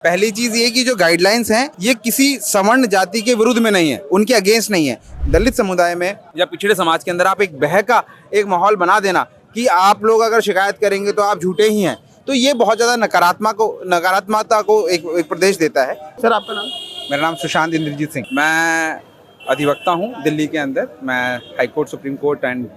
पहली चीज ये कि जो गाइडलाइंस हैं ये किसी सवर्ण जाति के विरुद्ध में नहीं है, उनके अगेंस्ट नहीं है। दलित समुदाय में या पिछड़े समाज के अंदर आप एक बह का एक माहौल बना देना कि आप लोग अगर शिकायत करेंगे तो आप झूठे ही हैं, तो ये बहुत ज़्यादा नकारात्मकता को एक प्रदेश देता है। सर आपका नाम? मेरा नाम सुशांत इंद्रजीत सिंह, मैं अधिवक्ता हूँ दिल्ली के अंदर। मैं high court, supreme court and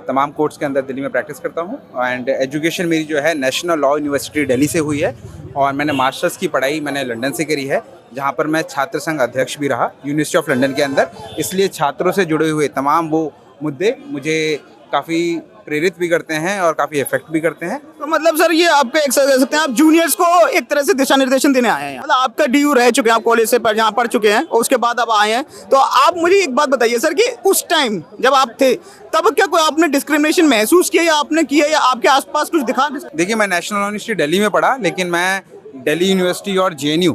तमाम कोर्ट्स के अंदर दिल्ली में प्रैक्टिस करता हूँ। एंड एजुकेशन मेरी जो है नेशनल लॉ यूनिवर्सिटी दिल्ली से हुई है और मैंने मास्टर्स की पढ़ाई मैंने लंदन से करी है, जहाँ पर मैं छात्र संघ अध्यक्ष भी रहा यूनिवर्सिटी ऑफ लंदन के अंदर। इसलिए छात्रों से जुड़े हुए तमाम वो मुद्दे मुझे काफ़ी प्रेरित भी करते हैं और काफ़ी इफेक्ट भी करते हैं। तो मतलब सर ये आपका एक कह सकते हैं आप जूनियर्स को एक तरह से दिशा निर्देशन देने आए हैं। मतलब आपका ड्यू रह चुके हैं, आप कॉलेज से यहाँ पढ़ चुके हैं और उसके बाद आप आए हैं। तो आप मुझे एक बात बताइए सर कि उस टाइम जब आप थे तब क्या कोई आपने डिस्क्रिमिनेशन महसूस किया या आपने किया या आपके आसपास कुछ दिखा? देखिए, मैं नेशनल यूनिवर्सिटी दिल्ली में पढ़ा, लेकिन मैं दिल्ली यूनिवर्सिटी और JNU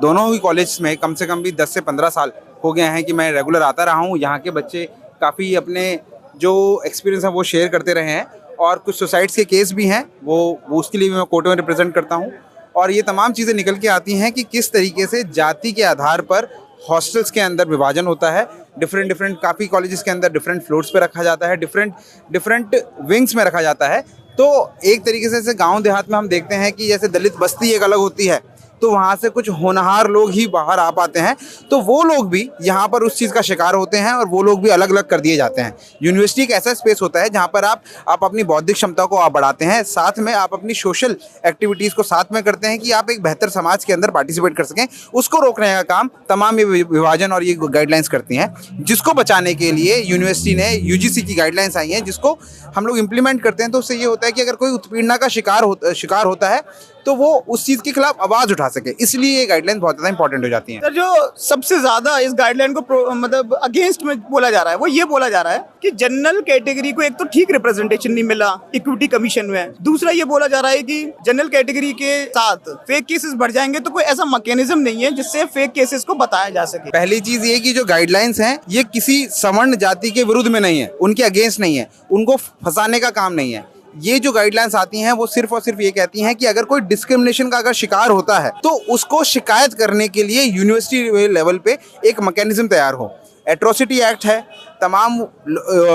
दोनों ही कॉलेज में कम से कम भी 10 से 15 साल हो गए हैं कि मैं रेगुलर आता रहा हूँ। यहाँ के बच्चे काफ़ी अपने जो एक्सपीरियंस है वो शेयर करते रहे हैं और कुछ सुसाइड्स के केस भी हैं, वो उसके लिए भी मैं कोर्ट में रिप्रेजेंट करता हूँ। और ये तमाम चीज़ें निकल के आती हैं कि किस तरीके से जाति के आधार पर हॉस्टल्स के अंदर विभाजन होता है। डिफरेंट काफ़ी कॉलेजेस के अंदर डिफरेंट फ्लोर्स पे रखा जाता है, डिफरेंट विंग्स में रखा जाता है। तो एक तरीके से जैसे गांव देहात में हम देखते हैं कि जैसे दलित बस्ती एक अलग होती है, तो वहाँ से कुछ होनहार लोग ही बाहर आ पाते हैं, तो वो लोग भी यहाँ पर उस चीज़ का शिकार होते हैं और वो लोग भी अलग अलग कर दिए जाते हैं। यूनिवर्सिटी एक ऐसा स्पेस होता है जहाँ पर आप अपनी बौद्धिक क्षमता को आप बढ़ाते हैं, साथ में आप अपनी सोशल एक्टिविटीज़ को साथ में करते हैं कि आप एक बेहतर समाज के अंदर पार्टिसिपेट कर सकें। उसको रोकने का काम तमाम ये विभाजन और ये गाइडलाइंस करती हैं, जिसको बचाने के लिए यूनिवर्सिटी ने UGC की गाइडलाइंस आई हैं, जिसको हम लोग इम्प्लीमेंट करते हैं। तो उससे ये होता है कि अगर कोई उत्पीड़ना का शिकार होता है तो वो उस चीज़ के खिलाफ आवाज़ उठा सके, इसलिए ये गाइडलाइन बहुत ज़्यादा इंपॉर्टेंट हो जाती हैं। सर जो सबसे ज़्यादा इस गाइडलाइन को मतलब अगेंस्ट में बोला जा रहा है वो ये बोला जा रहा है कि जनरल कैटेगरी को एक तो ठीक रिप्रेजेंटेशन नहीं मिला इक्विटी कमीशन में, दूसरा ये बोला जा रहा है कि जनरल कैटेगरी के साथ फेक केसेस बढ़ जाएंगे, तो कोई ऐसा मैकेनिज्म नहीं है जिससे फेक केसेस को बताया जा सके। पहली चीज़ ये कि जो गाइडलाइंस हैं ये किसी सवर्ण जाति के विरुद्ध में नहीं है, उनके अगेंस्ट नहीं है, उनको फंसाने का काम नहीं है। ये जो गाइडलाइंस आती हैं वो सिर्फ और सिर्फ ये कहती हैं कि अगर कोई डिस्क्रिमिनेशन का अगर शिकार होता है तो उसको शिकायत करने के लिए यूनिवर्सिटी लेवल पे एक मैकेनिज्म तैयार हो। एट्रोसिटी एक्ट है, तमाम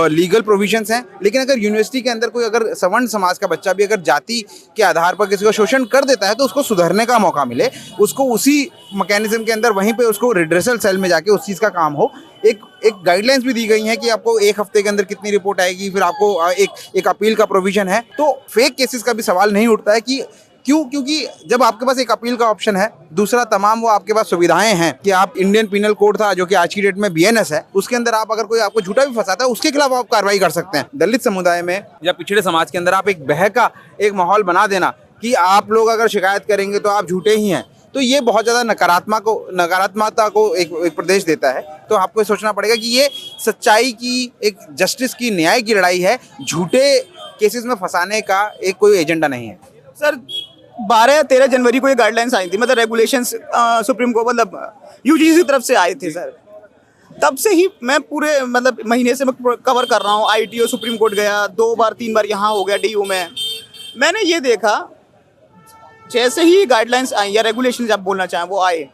लीगल प्रोविजंस हैं, लेकिन अगर यूनिवर्सिटी के अंदर कोई अगर सवर्ण समाज का बच्चा भी अगर जाति के आधार पर किसी को शोषण कर देता है तो उसको सुधरने का मौका मिले, उसको उसी मैकेनिज्म के अंदर वहीं पे उसको रिड्रेसल सेल में जाके उस चीज़ का काम हो। एक गाइडलाइंस भी दी गई हैं कि आपको 1 हफ्ते के अंदर कितनी रिपोर्ट आएगी, फिर आपको एक अपील का प्रोविज़न है। तो फेक केसेस का भी सवाल नहीं उठता है कि क्योंकि जब आपके पास एक अपील का ऑप्शन है, दूसरा तमाम वो आपके पास सुविधाएं हैं कि आप इंडियन पिनल कोड था जो कि आज की डेट में BNS है, उसके अंदर आप अगर कोई आपको झूठा भी फंसाता है उसके खिलाफ आप कार्रवाई कर सकते हैं। दलित समुदाय में या पिछड़े समाज के अंदर आप एक बह का एक माहौल बना देना कि आप लोग अगर शिकायत करेंगे तो आप झूठे ही हैं, तो ये बहुत ज़्यादा नकारात्मकता को एक प्रदेश देता है। तो आपको सोचना पड़ेगा कि ये सच्चाई की, एक जस्टिस की, न्याय की लड़ाई है, झूठे केसेस में फंसाने का एक कोई एजेंडा नहीं है। सर 12 या 13 जनवरी को ये गाइडलाइंस आई थी, मतलब रेगुलेशंस सुप्रीम कोर्ट मतलब UGC की तरफ से आए थे सर। तब से ही मैं पूरे मतलब महीने से मैं कवर कर रहा हूँ। ITO सुप्रीम कोर्ट गया 2 बार 3 बार, यहाँ हो गया DU में। मैंने ये देखा जैसे ही गाइडलाइंस आई या रेगुलेशन आप बोलना चाहें वो आए,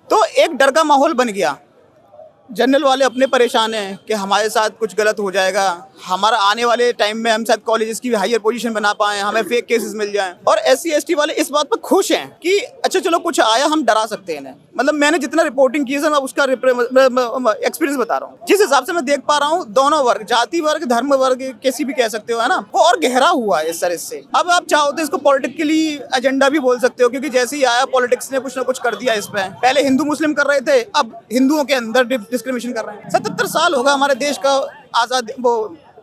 तो एक डर का माहौल बन गया। जनरल वाले अपने परेशान हैं कि हमारे साथ कुछ गलत हो जाएगा, हमारा आने वाले टाइम में हम शायद कॉलेजेस की हायर पोजीशन बना पाएं, हमें फेक केसेस मिल जाएं। और SC ST वाले इस बात पर खुश हैं कि अच्छा चलो कुछ आया, हम डरा सकते हैं इन्हें। मतलब मैंने जितना रिपोर्टिंग की है मैं उसका एक्सपीरियंस बता रहा हूँ। जिस हिसाब से मैं देख पा रहा हूँ दोनों वर्ग, जाति वर्ग, धर्म वर्ग, कैसी भी कह सकते हो, है ना, वो और गहरा हुआ है इस तरह से। अब आप चाहो तो इसको पॉलिटिकली एजेंडा भी बोल सकते हो, क्योंकि जैसे ही आया पॉलिटिक्स ने कुछ ना कुछ कर दिया इस पे। पहले हिंदू मुस्लिम कर रहे थे, अब हिंदुओं के अंदर डिस्क्रिमिनेशन कर रहे हैं। 77 साल होगा हमारे देश का आजाद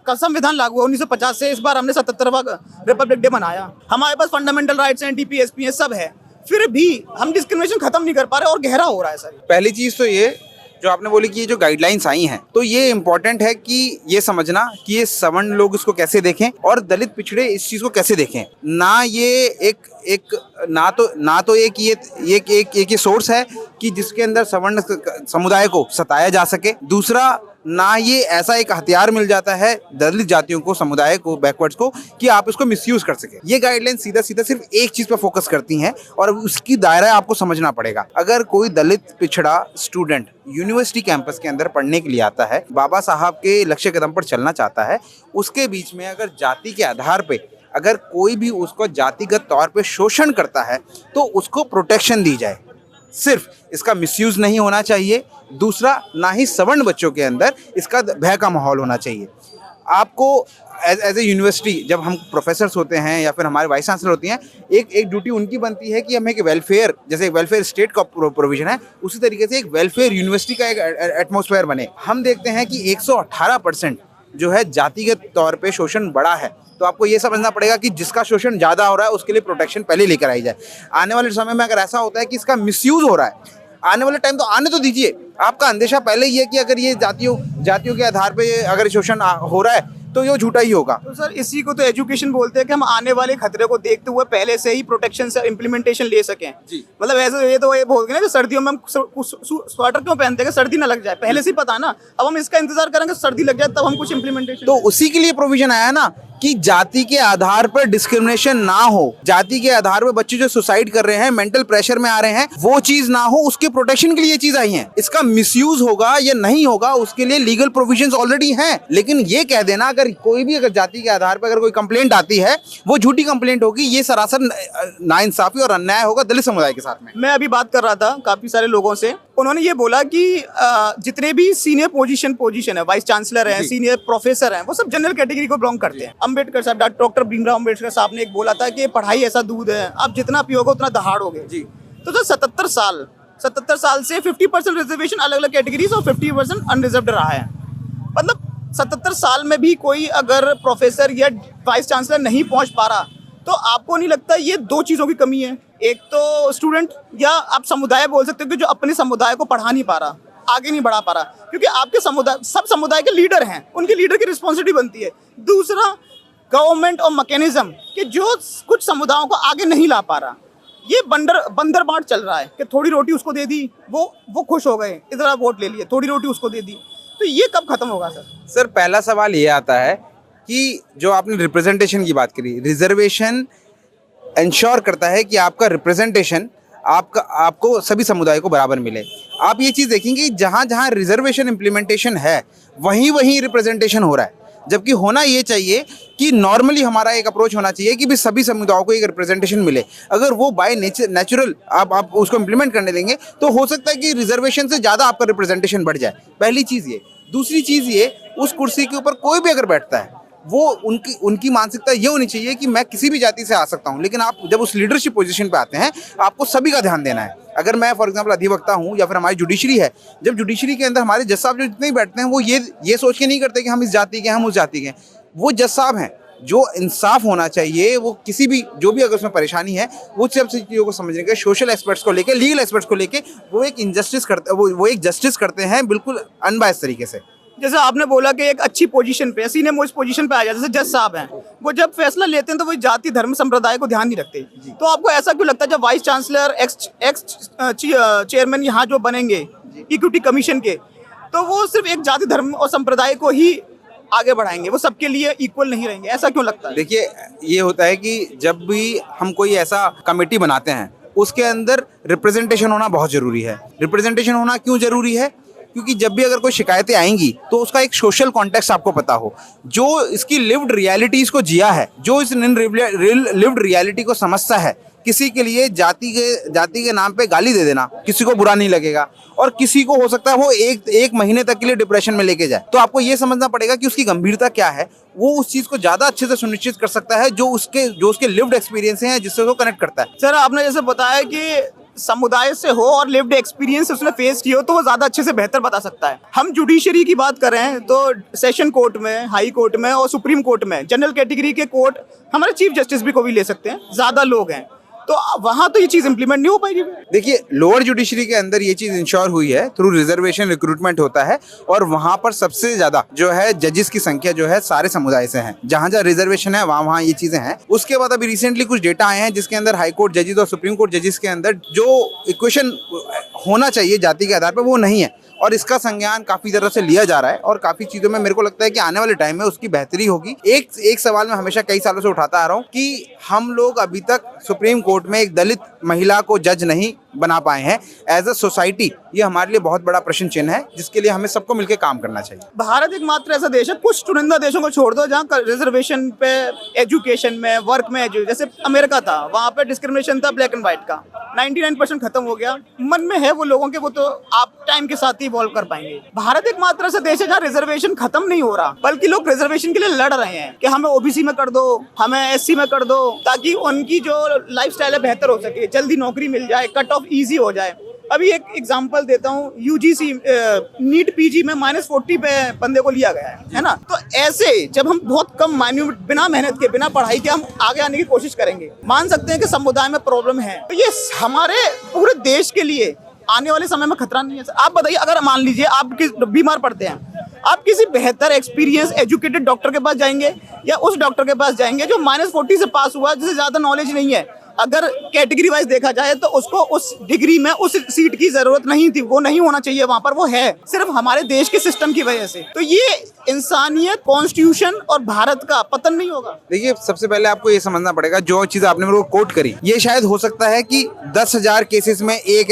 का संविधान लागू हुआ 1950 से। इस बार हमने 77वां रिपब्लिक डे मनाया। हमारे पास फंडामेंटल राइट्स हैं, DP SP है, सब है, फिर भी हम डिस्क्रिमिनेशन खत्म नहीं कर पा रहे और गहरा हो रहा है सर। पहली चीज तो ये जो आपने बोली कि ये जो गाइडलाइंस आई हैं, तो ये इम्पोर्टेंट है कि ये समझना कि ये सवर्ण लोग इसको कैसे देखें और दलित पिछड़े इस चीज को कैसे देखें। ना ये ना तो एक सोर्स है कि जिसके अंदर सवर्ण समुदाय को सताया जा सके, दूसरा ना ये ऐसा एक हथियार मिल जाता है दलित जातियों को, समुदाय को, बैकवर्ड्स को, कि आप इसको मिसयूज कर सके। ये गाइडलाइन सीधा सीधा सिर्फ एक चीज पर फोकस करती हैं और उसकी दायरा आपको समझना पड़ेगा। अगर कोई दलित पिछड़ा स्टूडेंट यूनिवर्सिटी कैंपस के अंदर पढ़ने के लिए आता है, बाबा साहब के लक्ष्य कदम पर चलना चाहता है, उसके बीच में अगर जाति के आधार पे अगर कोई भी उसको जातिगत तौर पे शोषण करता है तो उसको प्रोटेक्शन दी जाए। सिर्फ इसका मिसयूज नहीं होना चाहिए। दूसरा, ना ही सवर्ण बच्चों के अंदर इसका भय का माहौल होना चाहिए। आपको एज ए यूनिवर्सिटी, जब हम प्रोफेसर्स होते हैं या फिर हमारे वाइस चांसलर होती हैं, एक ड्यूटी उनकी बनती है कि हमें एक वेलफेयर, जैसे एक वेलफेयर स्टेट का प्रोविजन है, उसी तरीके से एक वेलफेयर यूनिवर्सिटी का एक एटमॉस्फेयर बने। हम देखते हैं कि 118% जो है जातिगत तौर पे शोषण बढ़ा है। तो आपको ये समझना पड़ेगा कि जिसका शोषण ज़्यादा हो रहा है उसके लिए प्रोटेक्शन पहले लेकर आई जाए। आने वाले समय में अगर ऐसा होता है कि इसका मिसयूज हो रहा है, आने वाले टाइम तो आने तो दीजिए। आपका अंदेशा पहले ही है कि अगर ये जातियों के आधार पे अगर शोषण हो रहा है तो ये झूठा ही होगा। तो सर इसी को तो एजुकेशन बोलते हैं कि हम आने वाले खतरे को देखते हुए पहले से ही प्रोटेक्शन से इम्प्लीमेंटेशन ले सकें जी। मतलब ऐसे ये तो ये बोल गए ना कि सर्दियों में हम स्वेटर क्यों पहनते हैं कि सर्दी ना लग जाए, पहले से ही पता ना। अब हम इसका इंतजार करेंगे सर्दी लग जाए तब हम कुछ इम्प्लीमेंटेशन। तो उसी के लिए प्रोविजन आया ना कि जाति के आधार पर डिस्क्रिमिनेशन ना हो, जाति के आधार पर बच्चे जो सुसाइड कर रहे हैं, मेंटल प्रेशर में आ रहे हैं, वो चीज ना हो, उसके प्रोटेक्शन के लिए ये चीज आई है। इसका मिसयूज होगा या नहीं होगा उसके लिए लीगल प्रोविजंस ऑलरेडी हैं। लेकिन ये कह देना अगर कोई भी अगर जाति के आधार पर अगर कोई कंप्लेंट आती है वो झूठी कंप्लेंट होगी, ये सरासर नाइंसाफी और अन्याय होगा दलित समुदाय के साथ में। मैं अभी बात कर रहा था काफी सारे लोगों से, उन्होंने ये बोला कि जितने भी सीनियर पोजीशन है, वाइस चांसलर हैं, सीनियर प्रोफेसर हैं, वो सब जनरल कैटेगरी को बिलोंग करते हैं। अम्बेडकर साहब, डॉक्टर भीमराव अम्बेडकर साहब ने एक बोला था कि पढ़ाई ऐसा दूध है, आप जितना पियोगे उतना दहाड़ोगे जी। तो सर 77 साल से 50% रिजर्वेशन अलग अलग कैटेगरीज और 50% अनरिजर्व्ड रहा है। मतलब 77 साल में भी कोई अगर प्रोफेसर या वाइस चांसलर नहीं पहुंच पा रहा, तो आपको नहीं लगता ये दो चीज़ों की कमी है? एक तो स्टूडेंट या आप समुदाय बोल सकते हो कि जो अपने समुदाय को पढ़ा नहीं पा रहा, आगे नहीं बढ़ा पा रहा, क्योंकि आपके समुदाय, सब समुदाय के लीडर हैं, उनके लीडर की रिस्पॉन्सिबिलिटी बनती है। दूसरा, गवर्नमेंट और मैकेनिज्म कि जो कुछ समुदायों को आगे नहीं ला पा रहा, ये बंदर बांट चल रहा है कि थोड़ी रोटी उसको दे दी, वो खुश हो गए, इधर वोट ले लिए, थोड़ी रोटी उसको दे दी। तो ये कब खत्म होगा सर? पहला सवाल ये आता है कि जो आपने रिप्रेजेंटेशन की बात करी, रिजर्वेशन इंश्योर करता है कि आपका रिप्रेजेंटेशन आपको सभी समुदाय को बराबर मिले। आप ये चीज़ देखेंगे जहाँ जहाँ रिजर्वेशन इम्प्लीमेंटेशन है वहीं रिप्रेजेंटेशन हो रहा है, जबकि होना ये चाहिए कि नॉर्मली हमारा एक अप्रोच होना चाहिए कि भी सभी समुदायों को एक रिप्रेजेंटेशन मिले। अगर वो बाय नेचुरल आप उसको इम्प्लीमेंट करने देंगे तो हो सकता है कि रिजर्वेशन से ज़्यादा आपका रिप्रेजेंटेशन बढ़ जाए। पहली चीज़ ये। दूसरी चीज़ ये, उस कुर्सी के ऊपर कोई भी अगर बैठता है वो उनकी मानसिकता ये होनी चाहिए कि मैं किसी भी जाति से आ सकता हूँ, लेकिन आप जब उस लीडरशिप पोजीशन पे आते हैं आपको सभी का ध्यान देना है। अगर मैं फॉर एग्जांपल अधिवक्ता हूँ या फिर हमारी जुडिशरी है, जब जुडिशरी के अंदर हमारे जज साहब जो जितने भी बैठते हैं वो ये सोच के नहीं करते कि हम इस जाति के हैं, हम उस जाति के हैं। वो जज साहब हैं जो इंसाफ होना चाहिए, वो किसी भी जो भी अगर उसमें परेशानी है वो सब चीज़ों को समझने के, सोशल एस्पेक्ट्स को लेके, लीगल एस्पेक्ट्स को लेके वो एक इनजस्टिस करते, वो एक जस्टिस करते हैं बिल्कुल अनबायस्ड तरीके से। जैसे आपने बोला कि एक अच्छी पोजीशन पे, सीनियर मोस्ट पोजीशन पे आ जाए, जैसे जज साहब हैं, वो जब फैसला लेते हैं तो वो जाति धर्म संप्रदाय को ध्यान नहीं रखते। तो आपको ऐसा क्यों लगता है जब वाइस चांसलर एक्स चेयरमैन यहाँ जो बनेंगे इक्विटी कमीशन के, तो वो सिर्फ एक जाति धर्म और संप्रदाय को ही आगे बढ़ाएंगे, वो सबके लिए इक्वल नहीं रहेंगे? ऐसा क्यों लगता है? देखिए, ये होता है कि जब भी हम कोई ऐसा कमेटी बनाते हैं उसके अंदर रिप्रेजेंटेशन होना बहुत जरूरी है। रिप्रेजेंटेशन होना क्यों जरूरी है? क्योंकि जब भी अगर कोई शिकायतें आएंगी तो उसका एक सोशल कॉन्टेक्स्ट आपको पता हो, जो इसकी लिव्ड रियलिटीज को जिया है, जो इस लिव्ड रियलिटी को समझता है। किसी के लिए जाति के नाम पे गाली दे देना किसी को बुरा नहीं लगेगा, और किसी को हो सकता है वो एक महीने तक के लिए डिप्रेशन में लेके जाए। तो आपको ये समझना पड़ेगा कि उसकी गंभीरता क्या है, वो उस चीज को ज्यादा अच्छे से सुनिश्चित कर सकता है जो उसके लिव्ड एक्सपीरियंस हैं, जिससे वो कनेक्ट करता है। सर आपने जैसे बताया कि समुदाय से हो और लिव्ड एक्सपीरियंस उसने फेस किया हो तो वो ज्यादा अच्छे से बेहतर बता सकता है। हम जुडिशरी की बात कर रहे हैं तो सेशन कोर्ट में, हाई कोर्ट में और सुप्रीम कोर्ट में जनरल कैटेगरी के कोर्ट हमारे चीफ जस्टिस भी को भी ले सकते हैं, ज्यादा लोग हैं, तो वहां तो ये चीज इंप्लीमेंट नहीं हो पाएगी। देखिए, लोअर जुडिशरी के अंदर ये चीज इंश्योर हुई है, थ्रू रिजर्वेशन रिक्रूटमेंट होता है, और वहां पर सबसे ज्यादा जो है जजेस की संख्या जो है सारे समुदाय से है। जहां जहां रिजर्वेशन है वहां ये चीजें हैं। उसके बाद अभी रिसेंटली कुछ डेटा आए हैं जिसके अंदर हाई कोर्ट जजेस और सुप्रीम कोर्ट जजेस के अंदर जो इक्वेशन होना चाहिए जाति के आधार पर वो नहीं है, और इसका संज्ञान काफी तरह से लिया जा रहा है और काफी चीजों में मेरे को लगता है कि आने वाले टाइम में उसकी बेहतरी होगी। एक सवाल मैं हमेशा कई सालों से उठाता आ रहा हूँ कि हम लोग अभी तक सुप्रीम कोर्ट में एक दलित महिला को जज नहीं बना पाए हैं। एज अ सोसाइटी ये हमारे लिए बहुत बड़ा प्रश्न चिन्ह है, जिसके लिए हमें सबको मिलकर काम करना चाहिए। भारत एकमात्र ऐसा देश है, कुछ चुनिंदा देशों को छोड़ दो, जहाँ रिजर्वेशन पे एजुकेशन में, वर्क में, जैसे अमेरिका था, वहाँ पे डिस्क्रिमिनेशन था ब्लैक एंड व्हाइट का, 99% खत्म हो गया। मन में है वो लोगों के, वो तो आप टाइम के साथ ही इवॉल्व कर पाएंगे। भारत एकमात्र ऐसा देश है जहाँ रिजर्वेशन खत्म नहीं हो रहा, बल्कि लोग रिजर्वेशन के लिए लड़ रहे हैं कि हमें ओबीसी में कर दो, हमें एससी में कर दो, ताकि उनकी जो लाइफस्टाइल है बेहतर हो सके, जल्दी नौकरी मिल जाए, कट ऑफ इजी हो जाए। अभी एक एग्जांपल देता हूँ, यूजीसी नीट पीजी में -40 पे बंदे को लिया गया है ना। तो ऐसे जब हम बहुत कम माइन्यूट, बिना मेहनत के, बिना पढ़ाई के हम आगे आने की कोशिश करेंगे, मान सकते हैं कि समुदाय में प्रॉब्लम है, तो ये हमारे पूरे देश के लिए आने वाले समय में खतरा नहीं है सर। आप बताइए, अगर मान लीजिए आप बीमार पड़ते हैं, आप किसी बेहतर एक्सपीरियंस एजुकेटेड डॉक्टर के पास जाएंगे या उस डॉक्टर के पास जाएंगे जो -40 से पास हुआ, जिसे ज्यादा नॉलेज नहीं है? अगर कैटेगरी वाइज देखा जाए तो उसको उस डिग्री में उस सीट की जरूरत नहीं थी, वो नहीं होना चाहिए वहां पर, वो है सिर्फ हमारे देश के सिस्टम की वजह से। तो ये इंसानियत, कॉन्स्टिट्यूशन और भारत का पतन नहीं होगा। देखिए, सबसे पहले आपको ये समझना पड़ेगा, जो चीज आपने मेरे को कोट करी, ये शायद हो सकता है कि 10,000 केसेस में एक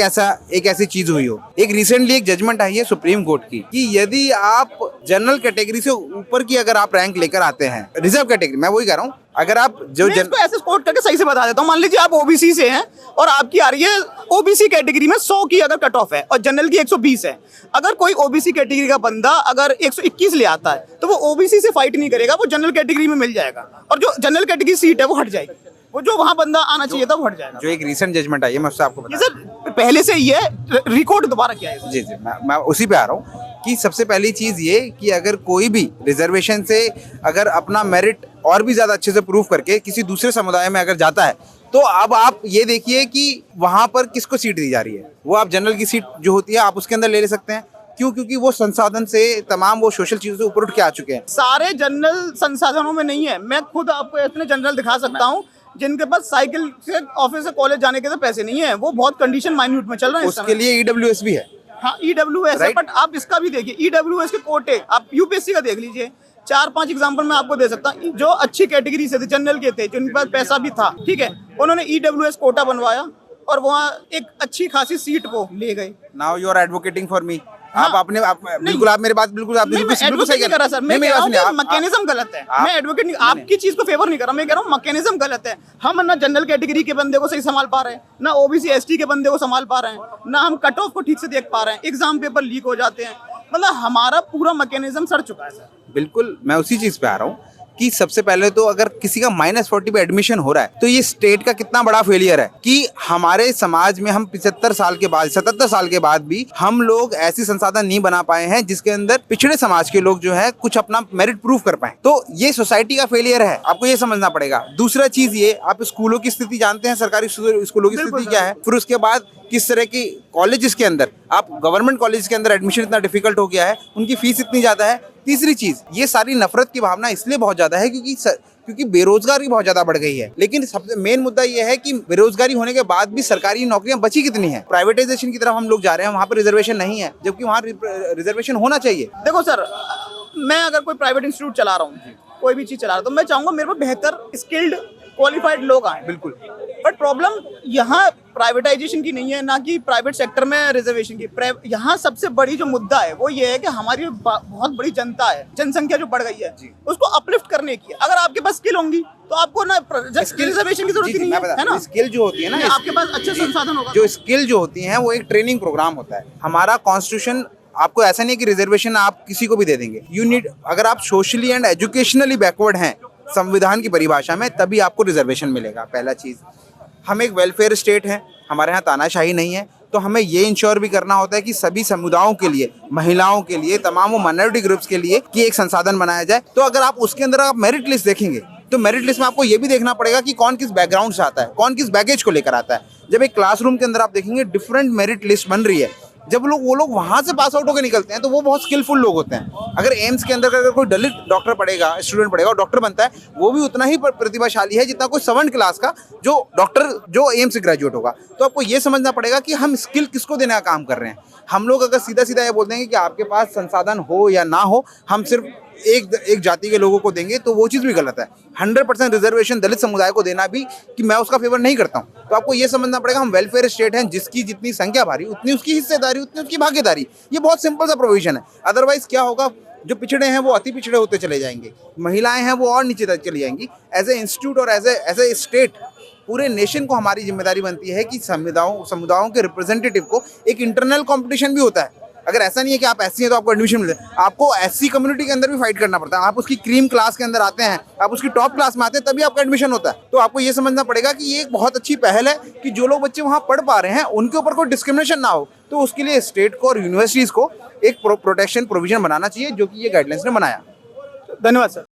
ऐसी चीज हुई हो। एक रिसेंटली एक जजमेंट आई है सुप्रीम कोर्ट की कि यदि आप जनरल कैटेगरी से ऊपर की अगर आप रैंक लेकर आते हैं, रिजर्व कैटेगरी, मैं वही कह रहा हूँ, अगर आप जो इसको ऐसे कोट करके सही से बता देता हूँ। मान लीजिए आप ओबीसी से हैं और आपकी आ रही है ओबीसी कैटेगरी में 100 की अगर कट ऑफ है और जनरल की 120 है। अगर कोई ओबीसी कैटेगरी का बंदा अगर 121 ले आता है तो वो ओबीसी से फाइट नहीं करेगा, वो जनरल कैटेगरी में मिल जाएगा और जो जनरल कैटेगरी सीट है वो हट जाएगी, वो जो वहां बंदा आना चाहिए था वो हट जाएगा। जो एक रिसेंट जजमेंट आई है, मैं उससे आपको ये सर पहले से ये रिकॉर्ड दोबारा किया है। जी, मैं उसी पे आ रहा हूँ कि सबसे पहली चीज ये कि अगर कोई भी रिजर्वेशन से अगर अपना मेरिट और भी ज्यादा अच्छे से प्रूव करके किसी दूसरे समुदाय में अगर जाता है, तो अब आप ये देखिए कि वहां पर किसको सीट दी जा रही है। वो आप जनरल की सीट जो होती है आप उसके अंदर ले सकते हैं। क्यों? क्योंकि वो संसाधन से, तमाम वो सोशल चीजों से ऊपर उठ के आ चुके हैं। सारे जनरल संसाधनों में नहीं है। मैं खुद आपको इतने जनरल दिखा सकता हूँ जिनके पास साइकिल से ऑफिस से कॉलेज जाने के तो पैसे नहीं है, वो बहुत कंडीशन माइन्यूट में चल रहे हैं। उसके लिए ईडब्ल्यूएस भी है। हाँ, ईडब्ल्यूएस है, बट आप इसका भी देखिए, ईडब्ल्यूएस के कोटे आप यूपीएससी का देख लीजिए। 4-5 एग्जाम्पल मैं आपको दे सकता हूँ, जो अच्छी कैटेगरी से थे, जनरल के थे, जिनके पास पैसा भी था, ठीक है, उन्होंने ईडब्ल्यूएस कोटा बनवाया और वहाँ एक अच्छी खासी सीट को ले गए। Now you are advocating for me. हाँ, बिल्कुल आप मेरी बात बिल्कुल सही कर रहा सर। मैं कह रहा हूँ कि मैकेनिज्म गलत है। मैं एडवोकेट नहीं, आपकी चीज को फेवर नहीं कर रहा, मैं कह रहा हूँ मैकेनिज्म गलत है। हम ना जनरल कैटेगरी के बंदे को सही संभाल पा रहे हैं, ना ओबीसी एसटी के बंदे को संभाल पा रहे हैं, ना हम कट ऑफ को ठीक से देख पा रहे हैं, एग्जाम पेपर लीक हो जाते हैं। मतलब हमारा पूरा मैकेनिज्म सड़ चुका है सर। बिल्कुल, मैं उसी चीज पे आ रहा हूँ कि सबसे पहले तो अगर किसी का -40 पे एडमिशन हो रहा है तो ये स्टेट का कितना बड़ा फेलियर है कि हमारे समाज में हम 75 साल के बाद, 77 साल के बाद भी हम लोग ऐसी संसाधन नहीं बना पाए हैं जिसके अंदर पिछड़े समाज के लोग जो है कुछ अपना मेरिट प्रूव कर पाए। तो ये सोसाइटी का फेलियर है, आपको ये समझना पड़ेगा। दूसरा चीज ये, आप स्कूलों की स्थिति जानते हैं, सरकारी स्कूलों की स्थिति क्या है, फिर उसके बाद किस तरह की कॉलेजेस के अंदर, आप गवर्नमेंट कॉलेज के अंदर एडमिशन इतना डिफिकल्ट हो गया है, उनकी फीस इतनी ज्यादा है। तीसरी चीज, ये सारी नफरत की भावना इसलिए बहुत ज्यादा है क्योंकि बेरोजगारी बहुत ज्यादा बढ़ गई है। लेकिन सबसे मेन मुद्दा ये है कि बेरोजगारी होने के बाद भी सरकारी नौकरियां बची कितनी है। प्राइवेटाइजेशन की तरफ हम लोग जा रहे हैं, वहां पर रिजर्वेशन नहीं है, जबकि वहां रिजर्वेशन होना चाहिए। देखो सर, मैं अगर कोई प्राइवेट इंस्टीट्यूट चला रहा हूँ, कोई भी चीज चला रहा हूँ, तो मैं चाहूंगा मेरे को बेहतर स्किल्ड क्वालिफाइड लोग आए। बिल्कुल, बट प्रॉब्लम यहाँ प्राइवेटाइजेशन की नहीं है, ना कि प्राइवेट सेक्टर में रिजर्वेशन की। यहाँ सबसे बड़ी जो मुद्दा है वो ये है कि हमारी बहुत बड़ी जनता है, जनसंख्या जो बढ़ गई है, उसको अपलिफ्ट करने की। अगर आपके पास स्किल होंगी तो आपको ना रिजर्वेशन की जरूरत ही नहीं है ना। स्किल जो होती है ना, आपके पास अच्छे संसाधन होगा। जो स्किल जो होती है वो एक ट्रेनिंग प्रोग्राम होता है। हमारा कॉन्स्टिट्यूशन आपको ऐसा नहीं है कि रिजर्वेशन आप किसी को भी दे देंगे। यू नीड, अगर आप सोशली एंड एजुकेशनली बैकवर्ड हैं संविधान की परिभाषा में, तभी आपको रिजर्वेशन मिलेगा। पहला चीज, हम एक वेलफेयर स्टेट है, हमारे यहाँ तानाशाही नहीं है, तो हमें ये इंश्योर भी करना होता है कि सभी समुदायों के लिए, महिलाओं के लिए, तमाम माइनॉरिटी ग्रुप्स के लिए कि एक संसाधन बनाया जाए। तो अगर आप उसके अंदर आप मेरिट लिस्ट देखेंगे तो मेरिट लिस्ट में आपको ये भी देखना पड़ेगा कि कौन किस बैकग्राउंड से आता है, कौन किस बैगेज को लेकर आता है। जब एक क्लासरूम के अंदर आप देखेंगे डिफरेंट मेरिट लिस्ट बन रही है, जब वो लोग वहाँ से पास आउट होकर निकलते हैं तो वो बहुत स्किलफुल लोग होते हैं। अगर एम्स के अंदर अगर कोई दलित डॉक्टर पढ़ेगा, स्टूडेंट पढ़ेगा और डॉक्टर बनता है, वो भी उतना ही प्रतिभाशाली है जितना कोई 7th क्लास का जो डॉक्टर जो एम्स से ग्रेजुएट होगा। तो आपको ये समझना पड़ेगा कि हम स्किल किसको देने का काम कर रहे हैं। हम लोग अगर सीधा सीधा ये बोलते हैं कि आपके पास संसाधन हो या ना हो, हम सिर्फ एक जाति के लोगों को देंगे, तो वो चीज़ भी गलत है। 100% रिजर्वेशन दलित समुदाय को देना भी कि मैं उसका फेवर नहीं करता हूँ। तो आपको ये समझना पड़ेगा हम वेलफेयर स्टेट हैं, जिसकी जितनी संख्या भारी उतनी उसकी हिस्सेदारी, उतनी उसकी भागीदारी। ये बहुत सिंपल सा प्रोविजन है। अदरवाइज क्या होगा, जो पिछड़े हैं वो अति पिछड़े होते चले जाएंगे, महिलाएं हैं वो और नीचे तक चली जाएंगी। एज ए इंस्टीट्यूट और एज ए स्टेट पूरे नेशन को हमारी जिम्मेदारी बनती है कि समुदायों के रिप्रेजेंटेटिव को एक इंटरनल कंपटीशन भी होता है। अगर ऐसा नहीं है कि आप एससी हैं तो आपको एडमिशन मिले, आपको एससी कम्युनिटी के अंदर भी फाइट करना पड़ता है। आप उसकी क्रीम क्लास के अंदर आते हैं, आप उसकी टॉप क्लास में आते हैं, तभी आपका एडमिशन होता है। तो आपको ये समझना पड़ेगा कि ये एक बहुत अच्छी पहल है कि जो लोग बच्चे वहाँ पढ़ पा रहे हैं उनके ऊपर कोई डिस्क्रिमिनेशन ना हो। तो उसके लिए स्टेट को और यूनिवर्सिटीज़ को एक प्रोटेक्शन प्रोविजन बनाना चाहिए, जो कि ये गाइडलाइंस ने बनाया। धन्यवाद सर।